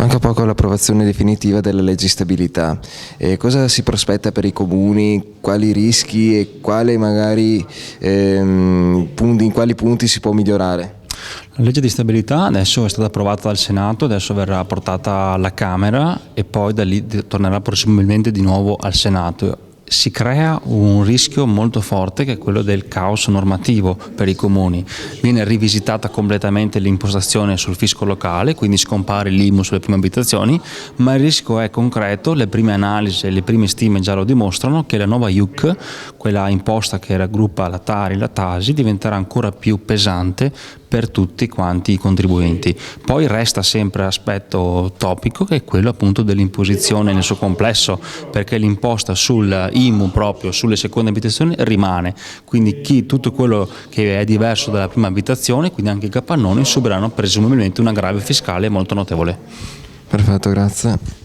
Manca poco l'approvazione definitiva della legge di stabilità. Cosa si prospetta per i comuni? Quali rischi e in quali punti si può migliorare? La legge di stabilità adesso è stata approvata dal Senato, adesso verrà portata alla Camera e poi da lì tornerà presumibilmente di nuovo al Senato. Si crea un rischio molto forte che è quello del caos normativo per i comuni. Viene rivisitata completamente l'impostazione sul fisco locale, quindi scompare l'IMU sulle prime abitazioni, ma il rischio è concreto, le prime analisi e le prime stime già lo dimostrano, che la nuova IUC, quella imposta che raggruppa la Tari e la Tasi, diventerà ancora più pesante per tutti quanti i contribuenti. Poi resta sempre l'aspetto topico, che è quello appunto dell'imposizione nel suo complesso, perché l'imposta sul IMU proprio sulle seconde abitazioni rimane, quindi tutto quello che è diverso dalla prima abitazione, quindi anche i capannoni, subiranno presumibilmente un aggravio fiscale molto notevole. Perfetto, grazie.